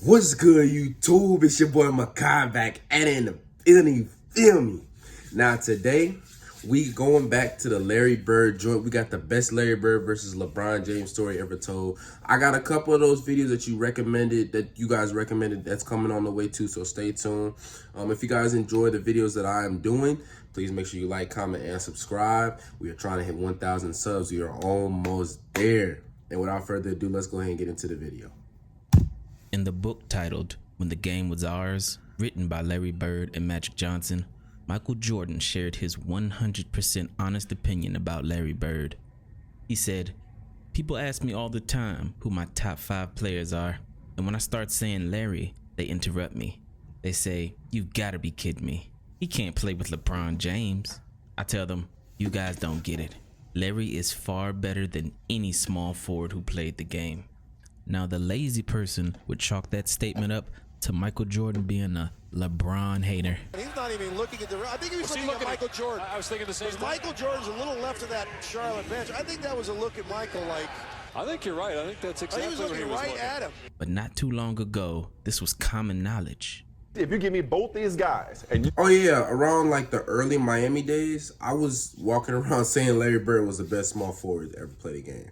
What's good, YouTube? It's your boy Mekhi back at it in the building. Feel me? Now today we going back to the Larry Bird joint. We got the best Larry Bird versus LeBron James story ever told. I got a couple of those videos that you guys recommended that's coming on the way too. So stay tuned. If you guys enjoy the videos that I am doing, please make sure you like, comment, and subscribe. We are trying to hit 1,000 subs. We are almost there. And without further ado, let's go ahead and get into the video. In the book titled When the Game Was Ours, written by Larry Bird and Magic Johnson, Michael Jordan shared his 100% honest opinion about Larry Bird. He said, "People ask me all the time who my top 5 players are, and when I start saying Larry, they interrupt me. They say, 'You've got to be kidding me. He can't play with LeBron James.' I tell them, 'You guys don't get it. Larry is far better than any small forward who played the game.'" Now, the lazy person would chalk that statement up to Michael Jordan being a LeBron hater. He's not even looking at the. I think he was looking at Michael Jordan. I was thinking the same thing. Michael Jordan's a little left of that Charlotte bench. I think that was a look at Michael like. I think you're right. I think that's exactly He was what looking he was right looking at him. But not too long ago, this was common knowledge. If you give me both these guys and you Oh yeah, around like the early Miami days, I was walking around saying Larry Bird was the best small forward to ever play the game.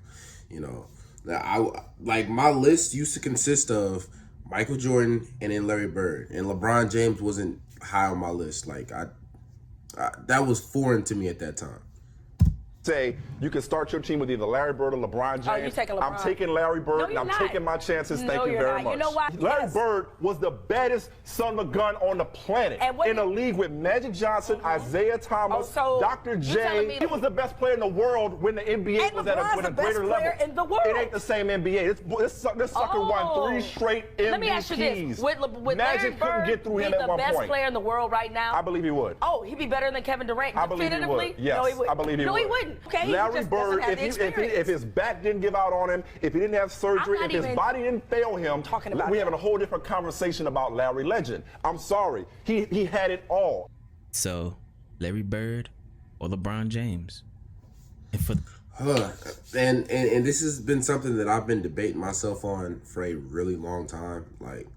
You know, now my list used to consist of Michael Jordan and then Larry Bird, and LeBron James wasn't high on my list. Like that was foreign to me at that time. say you can start your team with either Larry Bird or LeBron James, you're taking LeBron. I'm taking Larry Bird, No, and you're I'm not. taking my chances. No, Thank you you're very not. much. You know why? Larry Yes. Bird was the baddest son of a gun on the planet. And what In a you- league with Magic Johnson, Isaiah Thomas, Oh, so Dr. you telling me J. He was the best player in the world when the NBA And was at LeBron's with a the best greater player level. in the world. It ain't the same NBA. This sucker won 3 straight MVPs. Let me ask you this: Would Magic Larry couldn't Bird get through be him the at one best point. player in the world right now? I believe he would. Oh, he'd be better than Kevin Durant. I believe he definitively? would. Yes, No, he wouldn't. I believe he no, would. he wouldn't. Okay, Larry he just Bird, doesn't have the experience. if his back didn't give out on him, if he didn't have surgery, I'm not if his even body didn't fail him, talking about we that. having a whole different conversation about Larry Legend. I'm sorry, he had it all. So, Larry Bird or LeBron James? And for And this has been something that I've been debating myself on for a really long time. Like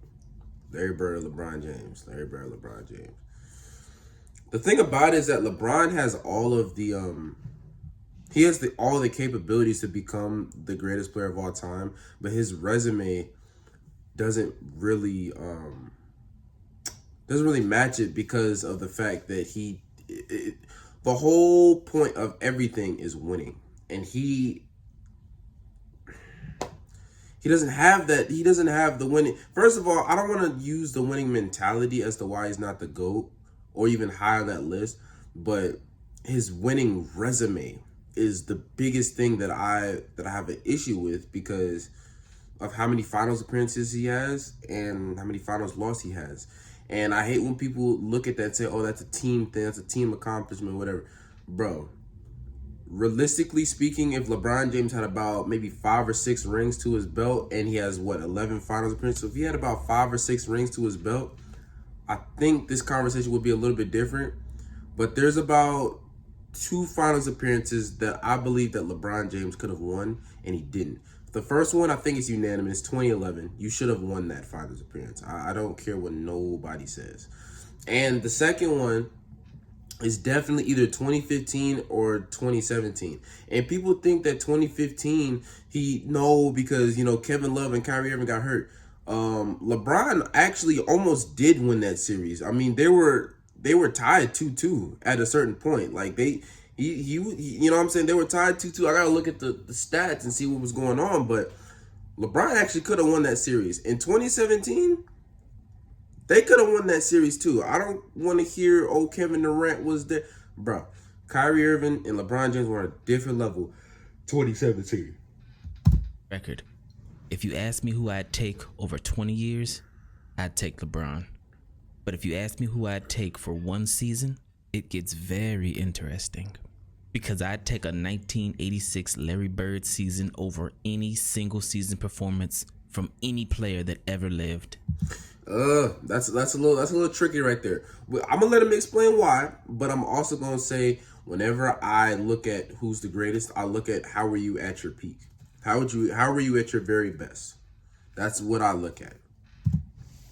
Larry Bird or LeBron James. Larry Bird or LeBron James. The thing about it is that LeBron has all of the he has all the capabilities to become the greatest player of all time, but his resume doesn't really match it because of the fact that the whole point of everything is winning, and he doesn't have that. He doesn't have the winning. First of all, I don't want to use the winning mentality as to why he's not the GOAT or even high on that list, but his winning resume is the biggest thing that I have an issue with because of how many finals appearances he has and how many finals loss he has. And I hate when people look at that and say, oh, that's a team thing, that's a team accomplishment, whatever. Bro, realistically speaking, if LeBron James had about maybe 5 or 6 rings to his belt and he has, 11 finals appearances, so if he had about 5 or 6 rings to his belt, I think this conversation would be a little bit different. But there's about 2 finals appearances that I believe that LeBron James could have won, and he didn't. The first one, I think it's unanimous, 2011. You should have won that finals appearance. I don't care what nobody says. And the second one is definitely either 2015 or 2017. And people think that 2015, because, Kevin Love and Kyrie Irving got hurt. LeBron actually almost did win that series. I mean, they were tied 2-2 at a certain point. Like you know what I'm saying? They were tied 2-2. I gotta look at the stats and see what was going on. But LeBron actually could have won that series. In 2017, they could have won that series too. I don't want to hear, oh, Kevin Durant was there. Bro, Kyrie Irving and LeBron James were on a different level 2017. record, if you ask me who I'd take over 20 years, I'd take LeBron. But if you ask me who I'd take for one season, it gets very interesting. Because I'd take a 1986 Larry Bird season over any single season performance from any player that ever lived. That's a little tricky right there. I'm gonna let him explain why, but I'm also gonna say whenever I look at who's the greatest, I look at how were you at your peak. How were you at your very best? That's what I look at.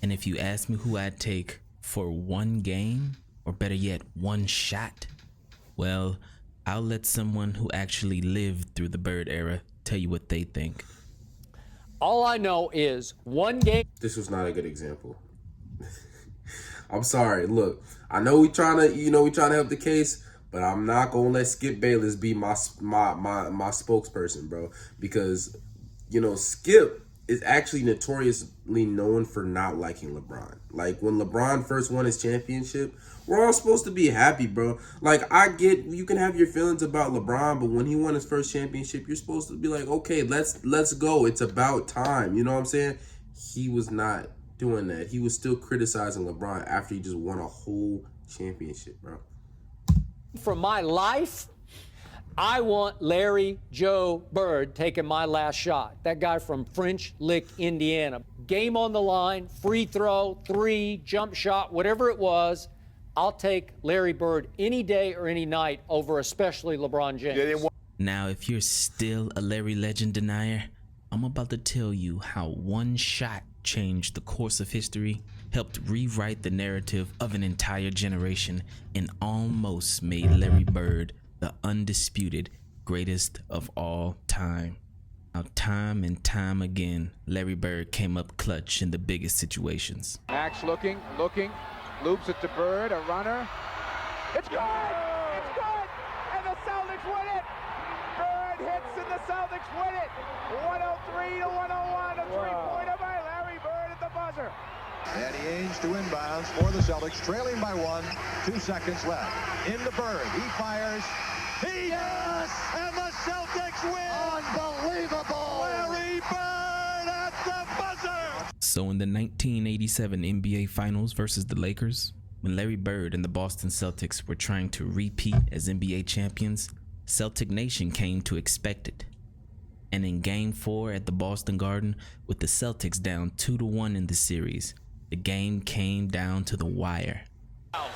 And if you ask me who I'd take for one game, or better yet, one shot, well, I'll let someone who actually lived through the Bird era tell you what they think. All I know is one game. This was not a good example. I'm sorry. Look, I know we trying to help the case, but I'm not gonna let Skip Bayless be my spokesperson, bro. Because Skip is actually notoriously known for not liking LeBron. Like when LeBron first won his championship, we're all supposed to be happy, bro. Like I get you can have your feelings about LeBron, but when he won his first championship, you're supposed to be like, okay, let's go. It's about time. You know what I'm saying? He was not doing that. He was still criticizing LeBron after he just won a whole championship, bro. For my life, I want Larry Joe Bird taking my last shot. That guy from French Lick, Indiana. Game on the line, free throw, three, jump shot, whatever it was. I'll take Larry Bird any day or any night over especially LeBron James. Now, if you're still a Larry Legend denier, I'm about to tell you how one shot changed the course of history, helped rewrite the narrative of an entire generation, and almost made Larry Bird the undisputed greatest of all time. Now, time and time again, Larry Bird came up clutch in the biggest situations. Max looking, loops it to Bird, a runner. It's good! It's good! And the Celtics win it! Bird hits and the Celtics win it! 103 to 101, a three-pointer by Larry Bird at the buzzer. Danny Ainge to inbounds for the Celtics, trailing by 1, 2 seconds left. Into Bird, he fires. Yes! And the Celtics win! Unbelievable! Larry Bird at the buzzer! So in the 1987 NBA Finals versus the Lakers, when Larry Bird and the Boston Celtics were trying to repeat as NBA champions, Celtic Nation came to expect it. And in Game 4 at the Boston Garden, with the Celtics down 2-1 in the series, the game came down to the wire.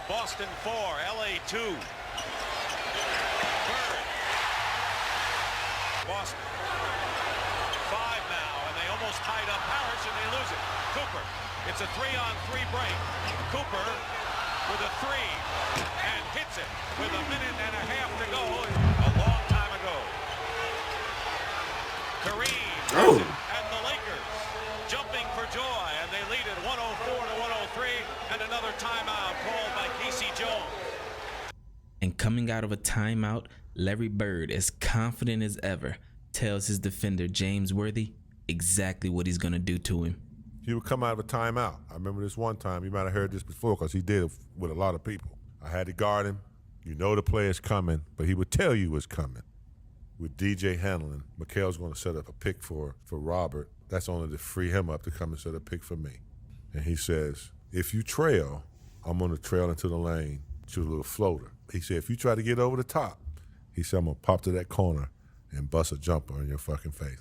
Boston 4, LA 2. Bird. Boston 5 now, and they almost tied up Harris, and they lose it. Cooper, it's a 3-on-3 break. Cooper with a 3, and hits it with a minute and a half to go, a long time ago. Kareem and the Lakers jumping for joy, and they lead it 104 to 103, and another timeout called by Casey Jones. And coming out of a timeout, Larry Bird, as confident as ever, tells his defender James Worthy exactly what he's gonna do to him. He would come out of a timeout. I remember this one time, you might have heard this before because he did it with a lot of people. I had to guard him. You know the player's coming, but he would tell you what's coming. With DJ handling, Mikhail's going to set up a pick for Robert. That's only to free him up to come and set a pick for me. And he says, if you trail, I'm going to trail into the lane to a little floater. He said, if you try to get over the top, he said, I'm going to pop to that corner and bust a jumper in your fucking face.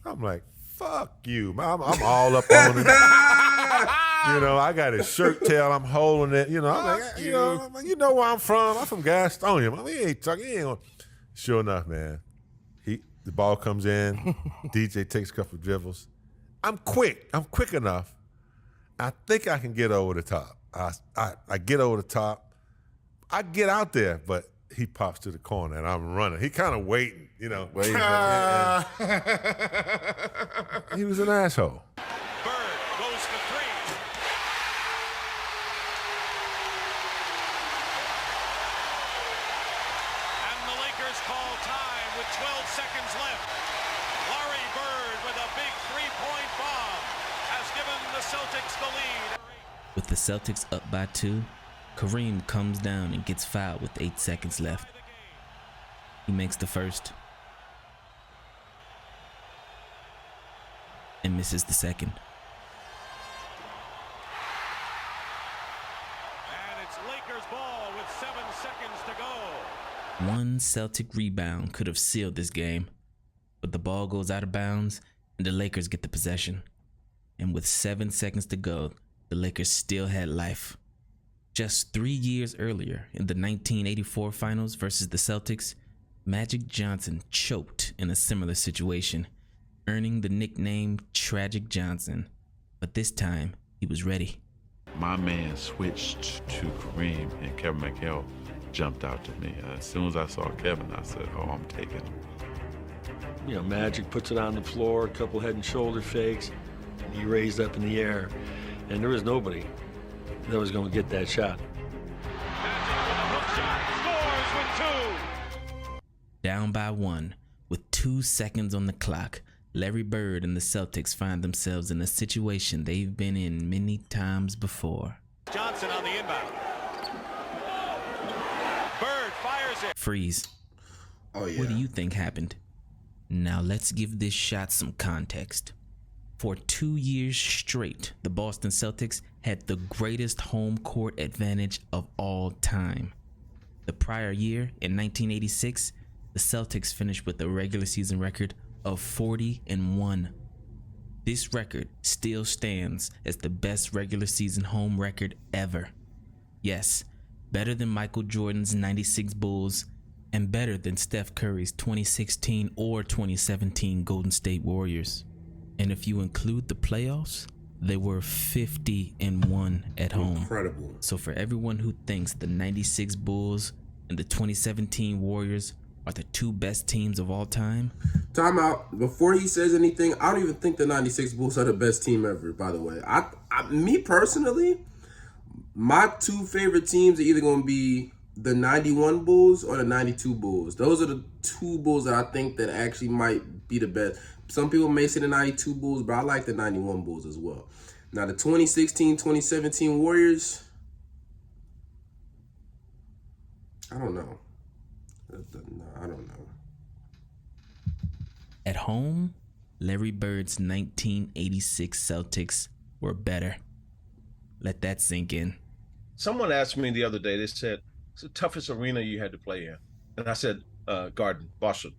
I'm like, fuck you, man. I'm all up on it. I got his shirt tail. I'm holding it. I'm like, you know where I'm from. I'm from Gastonia. Man, we ain't talking. Sure enough, man. The ball comes in. DJ takes a couple of dribbles. I'm quick. I'm quick enough. I think I can get over the top. I get over the top. I get out there, but he pops to the corner, and I'm running. He kind of waiting, waiting. He was an asshole. Bird goes for 3. And the Lakers call time with 12 seconds left. Larry Bird with a big 3-point bomb has given the Celtics the lead. With the Celtics up by 2, Kareem comes down and gets fouled with 8 seconds left. He makes the first and misses the second. And it's Lakers ball with 7 seconds to go. One Celtic rebound could have sealed this game, but the ball goes out of bounds and the Lakers get the possession. And with 7 seconds to go, the Lakers still had life. Just 3 years earlier, in the 1984 finals versus the Celtics, Magic Johnson choked in a similar situation, earning the nickname Tragic Johnson. But this time, he was ready. My man switched to Kareem, and Kevin McHale jumped out to me. As soon as I saw Kevin, I said, oh, I'm taking him. You know, Magic puts it on the floor, a couple head and shoulder fakes, and he raised up in the air. And there was nobody that was going to get that shot. Down by 1, with 2 seconds on the clock, Larry Bird and the Celtics find themselves in a situation they've been in many times before. Johnson on the inbound. Bird fires it. Freeze. Oh, yeah. What do you think happened? Now let's give this shot some context. For 2 years straight, the Boston Celtics had the greatest home court advantage of all time. The prior year, in 1986, the Celtics finished with a regular season record of 40-1. This record still stands as the best regular season home record ever. Yes, better than Michael Jordan's 96 Bulls and better than Steph Curry's 2016 or 2017 Golden State Warriors. And if you include the playoffs, they were 50-1 at home. Incredible. So for everyone who thinks the 96 Bulls and the 2017 Warriors are the 2 best teams of all time. Time out. Before he says anything, I don't even think the 96 Bulls are the best team ever, by the way. Me personally, my 2 favorite teams are either going to be the 91 Bulls or the 92 Bulls. Those are the 2 Bulls that I think that actually might be the best. Some people may say the 92 Bulls, but I like the 91 Bulls as well. Now, the 2016, 2017 Warriors, I don't know. I don't know. At home, Larry Bird's 1986 Celtics were better. Let that sink in. Someone asked me the other day, they said, it's the toughest arena you had to play in. And I said, Garden, Boston.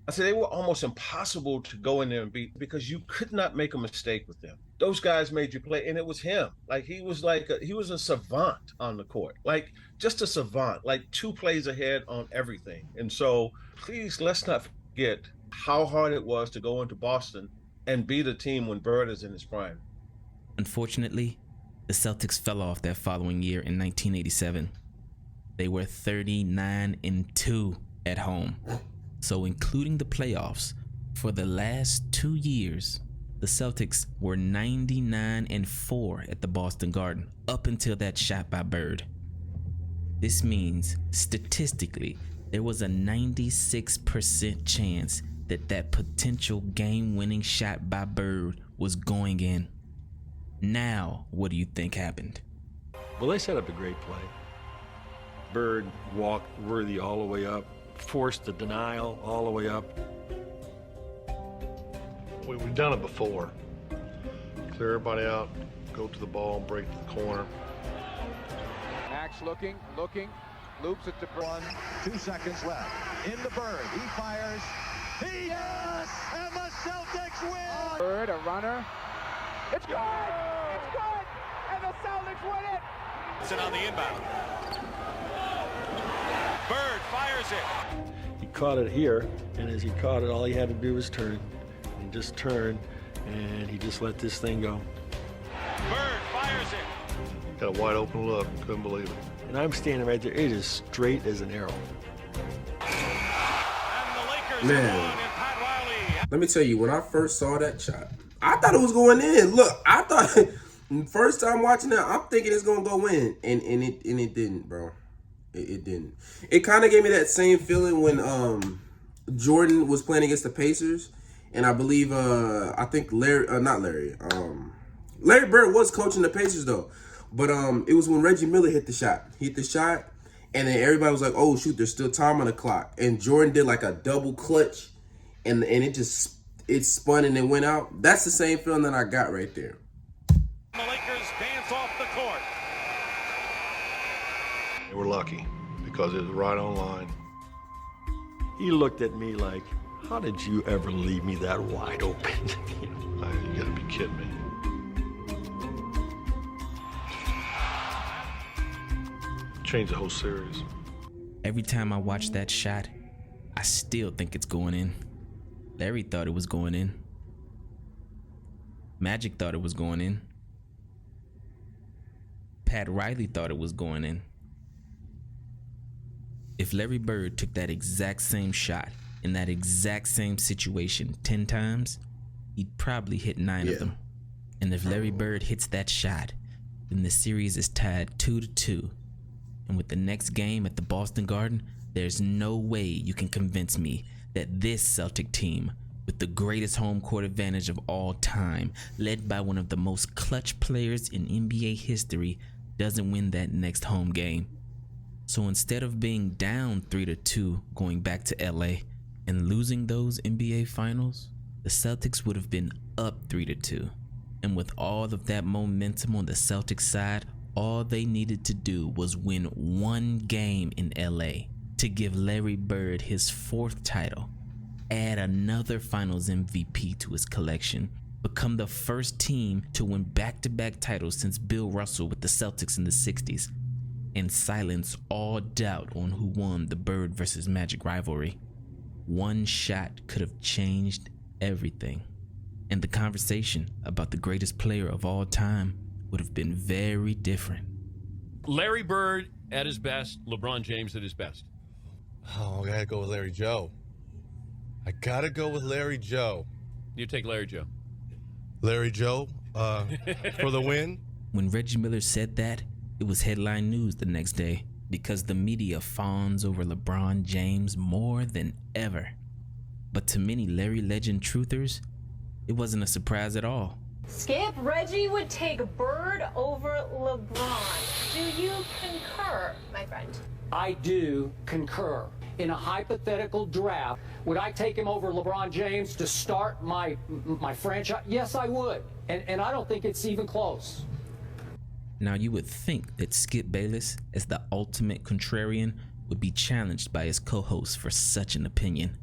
I said, they were almost impossible to go in there and beat because you could not make a mistake with them. Those guys made you play, and it was him. Like, he was a savant on the court. Like, just a savant, like 2 plays ahead on everything. And so, please, let's not forget how hard it was to go into Boston and beat a team when Bird is in his prime. Unfortunately, the Celtics fell off that following year in 1987. They were 39-2 at home. So including the playoffs, for the last 2 years, the Celtics were 99-4 at the Boston Garden, up until that shot by Bird. This means, statistically, there was a 96% chance that potential game-winning shot by Bird was going in. Now, what do you think happened? Well, they set up a great play. Bird walked Worthy all the way up, forced the denial all the way up. We've done it before. Clear everybody out, go to the ball, break to the corner. Max looking, loops it to Bird. 2 seconds left. In the Bird, he fires. Yes! And the Celtics win! Bird, a runner. It's good! It's good! And the Celtics win it! It's on the inbound. Bird fires it. He caught it here, and as he caught it, all he had to do was turn. He just turned, and he just let this thing go. Bird fires it. Got a wide open look, couldn't believe it. And I'm standing right there, it is straight as an arrow. And the Lakers Man, won, and Pat Riley. let me tell you, when I first saw that shot, I thought it was going in. Look, I thought first time watching that, I'm thinking it's gonna go in, and it didn't, bro. It didn't. It kind of gave me that same feeling when Jordan was playing against the Pacers, and I believe I think Larry Bird was coaching the Pacers though, but it was when Reggie Miller hit the shot. He hit the shot, and then everybody was like, "Oh shoot, there's still time on the clock." And Jordan did like a double clutch, and it spun and it went out. That's the same feeling that I got right there. The Lakers dance off the court. They were lucky because it was right on line. He looked at me like, how did you ever leave me that wide open? You gotta be kidding me. Changed the whole series. Every time I watch that shot, I still think it's going in. Larry thought it was going in. Magic thought it was going in. Pat Riley thought it was going in. If Larry Bird took that exact same shot in that exact same situation 10 times, he'd probably hit 9 of them. And if Larry Bird hits that shot, then the series is tied 2-2. And with the next game at the Boston Garden, there's no way you can convince me that this Celtic team, with the greatest home court advantage of all time, led by one of the most clutch players in NBA history, doesn't win that next home game. So instead of being down 3-2 going back to LA and losing those NBA finals, the Celtics would have been up 3-2. And with all of that momentum on the Celtics side, all they needed to do was win one game in LA to give Larry Bird his 4th title, add another finals MVP to his collection, become the first team to win back-to-back titles since Bill Russell with the Celtics in the 60s, and silence all doubt on who won the Bird versus Magic rivalry. One shot could have changed everything, and the conversation about the greatest player of all time would have been very different. Larry Bird at his best, LeBron James at his best. Oh, I gotta go with Larry Joe. You take Larry Joe. Larry Joe for the win. When Reggie Miller said that, it was headline news the next day because the media fawns over LeBron James more than ever. But to many Larry Legend truthers, it wasn't a surprise at all. Skip, Reggie would take Bird over LeBron. Do you concur, my friend? I do concur. In a hypothetical draft, would I take him over LeBron James to start my franchise? Yes, I would. And I don't think it's even close. Now you would think that Skip Bayless, as the ultimate contrarian, would be challenged by his co-host for such an opinion.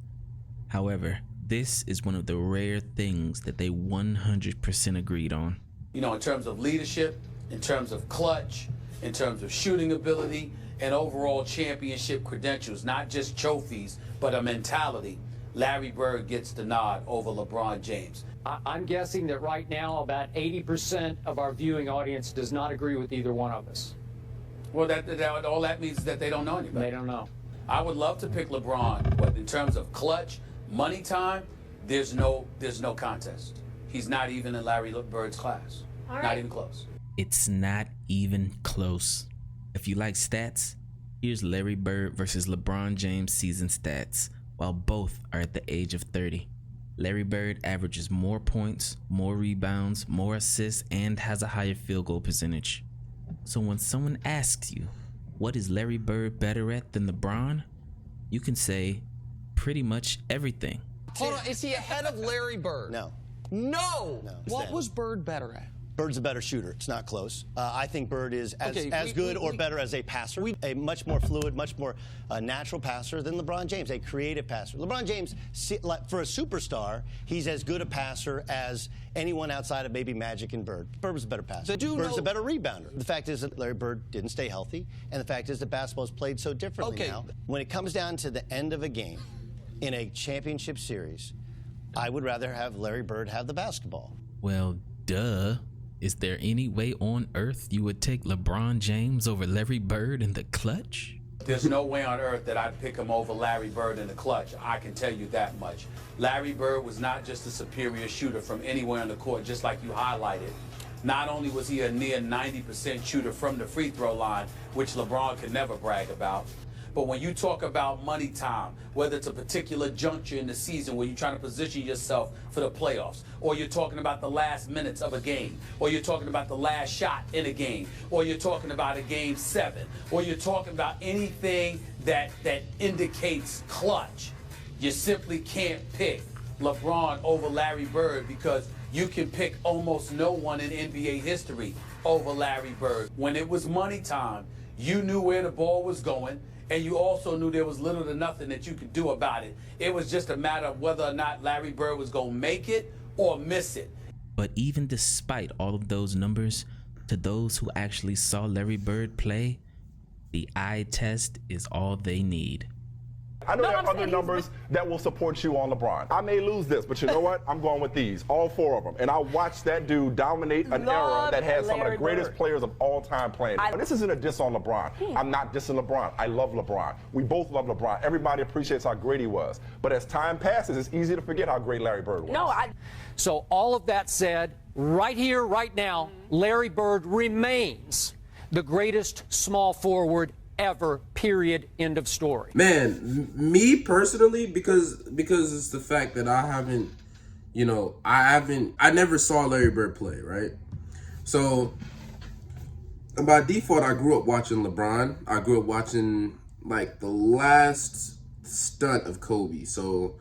However, this is one of the rare things that they 100% agreed on. You know, in terms of leadership, in terms of clutch, in terms of shooting ability, and overall championship credentials, not just trophies, but a mentality, Larry Bird gets the nod over LeBron James. I'm guessing that right now about 80% of our viewing audience does not agree with either one of us. Well, all that means is that they don't know anybody. They don't know. I would love to pick LeBron, but in terms of clutch, money time, there's no contest. He's not even in Larry Bird's class. Not even close. It's not even close. If you like stats, here's Larry Bird versus LeBron James season stats, while both are at the age of 30. Larry Bird averages more points, more rebounds, more assists, and has a higher field goal percentage. So when someone asks you, what is Larry Bird better at than LeBron? You can say pretty much everything. Hold on, is he ahead of Larry Bird? No. No! What was Bird better at? Bird's a better shooter. It's not close. I think Bird is as good or better as a passer. A much more fluid, much more natural passer than LeBron James, a creative passer. LeBron James, for a superstar, he's as good a passer as anyone outside of maybe Magic and Bird. Bird was a better passer. Bird's a better rebounder. The fact is that Larry Bird didn't stay healthy, and the fact is that basketball is played so differently now. When it comes down to the end of a game in a championship series, I would rather have Larry Bird have the basketball. Well, duh. Is there any way on earth you would take LeBron James over Larry Bird in the clutch? There's no way on earth that I'd pick him over Larry Bird in the clutch. I can tell you that much. Larry Bird was not just a superior shooter from anywhere on the court, just like you highlighted. Not only was he a near 90% shooter from the free throw line, which LeBron could never brag about, but when you talk about money time, whether it's a particular juncture in the season where you're trying to position yourself for the playoffs, or you're talking about the last minutes of a game, or you're talking about the last shot in a game, or you're talking about a game 7, or you're talking about anything that indicates clutch, you simply can't pick LeBron over Larry Bird because you can pick almost no one in NBA history over Larry Bird. When it was money time, you knew where the ball was going, and you also knew there was little to nothing that you could do about it. It was just a matter of whether or not Larry Bird was going to make it or miss it. But even despite all of those numbers, to those who actually saw Larry Bird play, the eye test is all they need. I know there are other numbers that will support you on LeBron. I may lose this, but you know what? I'm going with these, all 4 of them. And I watched that dude dominate an era that has some of the greatest players of all time playing. This isn't a diss on LeBron. I'm not dissing LeBron. I love LeBron. We both love LeBron. Everybody appreciates how great he was. But as time passes, it's easy to forget how great Larry Bird was. So all of that said, right here, right now, Larry Bird remains the greatest small forward ever, period, end of story. Man, me personally, because it's the fact that I haven't, I never saw Larry Bird play, right? So by default, I grew up watching LeBron. I grew up watching like the last stunt of Kobe. So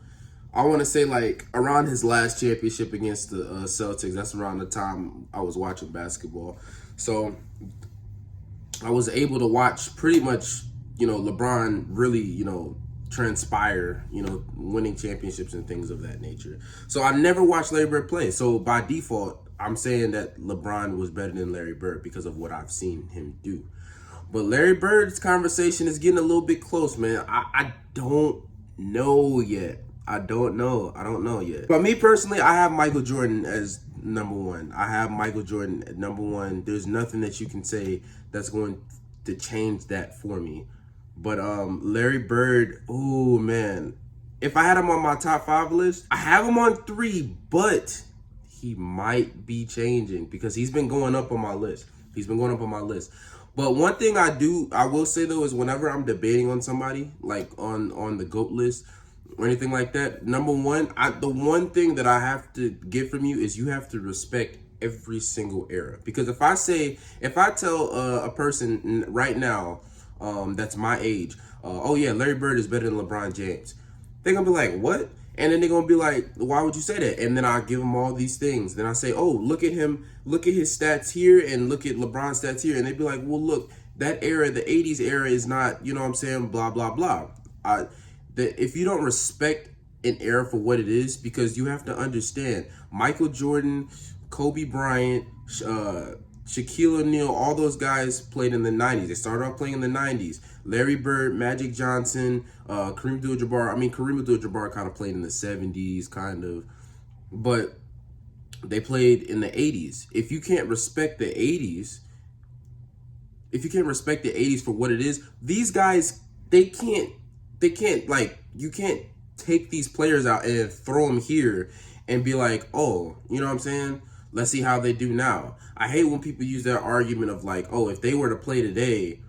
I want to say like around his last championship against the Celtics, that's around the time I was watching basketball. So I was able to watch pretty much, LeBron really, transpire, winning championships and things of that nature. So I never watched Larry Bird play. So by default, I'm saying that LeBron was better than Larry Bird because of what I've seen him do. But Larry Bird's conversation is getting a little bit close, man. I don't know yet. I don't know yet. But me personally, I have Michael Jordan as number 1. I have Michael Jordan at number 1. There's nothing that you can say that's going to change that for me. But Larry Bird, oh man. If I had him on my top 5 list, I have him on 3, but he might be changing because he's been going up on my list. But one thing I will say though, is whenever I'm debating on somebody, like on the GOAT list, or anything like that, number 1, the one thing that I have to get from you is you have to respect every single era. Because if I tell a person right now that's my age, oh yeah, Larry Bird is better than LeBron James, they're gonna be like, what? And then they're gonna be like, why would you say that? And then I give them all these things. Then I say, oh, look at him, look at his stats here and look at LeBron's stats here. And they'd be like, well, look, that era, the 80s era is not, you know what I'm saying, blah, blah, blah. If you don't respect an era for what it is, because you have to understand, Michael Jordan, Kobe Bryant, Shaquille O'Neal, all those guys played in the 90s. They started off playing in the 90s. Larry Bird, Magic Johnson, Kareem Abdul-Jabbar kind of played in the 70s, kind of. But they played in the 80s. If you can't respect the 80s, for what it is, these guys, they can't, like, you can't take these players out and throw them here and be like, oh, you know what I'm saying? Let's see how they do now. I hate when people use that argument of like, oh, if they were to play today,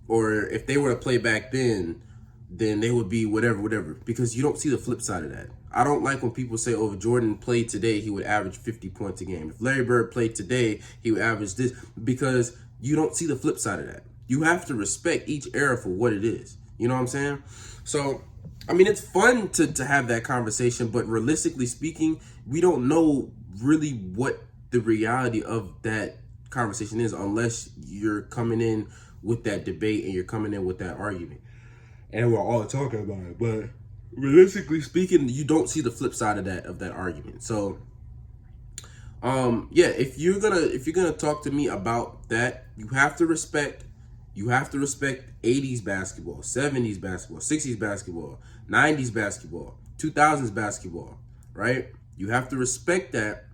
or if they were to play back then they would be whatever, because you don't see the flip side of that. I don't like when people say, oh, if Jordan played today, he would average 50 points a game. If Larry Bird played today, he would average this, because you don't see the flip side of that. You have to respect each era for what it is. You know what I'm saying? So, I mean, it's fun to have that conversation, but realistically speaking, we don't know really what the reality of that conversation is unless you're coming in with that debate and you're coming in with that argument. And we're all talking about it, but realistically speaking, you don't see the flip side of that argument. So, yeah, if you're gonna talk to me about that, you have to respect 80s basketball, 70s basketball, 60s basketball, 90s basketball, 2000s basketball, right? You have to respect that.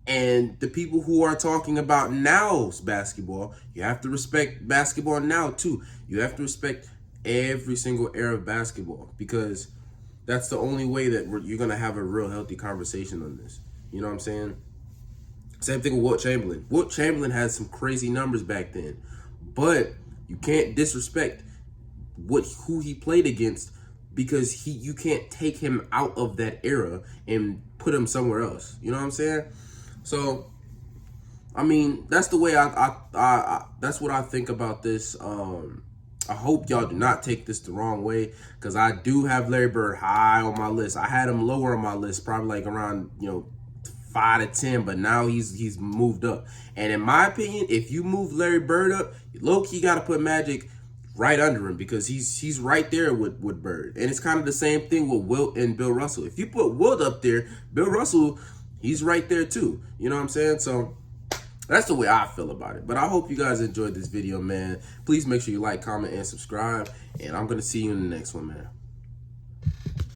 And the people who are talking about now's basketball, you have to respect basketball now too. You have to respect every single era of basketball, because that's the only way that you're going to have a real healthy conversation on this. You know what I'm saying? Same thing with Wilt Chamberlain. Wilt Chamberlain had some crazy numbers back then, but you can't disrespect who he played against, because you can't take him out of that era and put him somewhere else. You know what I'm saying? So, I mean, that's the way that's what I think about this. I hope y'all do not take this the wrong way, because I do have Larry Bird high on my list. I had him lower on my list, probably like around 5 to 10, but now he's moved up. And in my opinion, if you move Larry Bird up, low-key got to put Magic right under him, because he's right there with Bird. And it's kind of the same thing with Wilt and Bill Russell. If you put Wilt up there, Bill Russell, he's right there too. You know what I'm saying? So that's the way I feel about it. But I hope you guys enjoyed this video, man. Please make sure you like, comment, and subscribe. And I'm going to see you in the next one, man.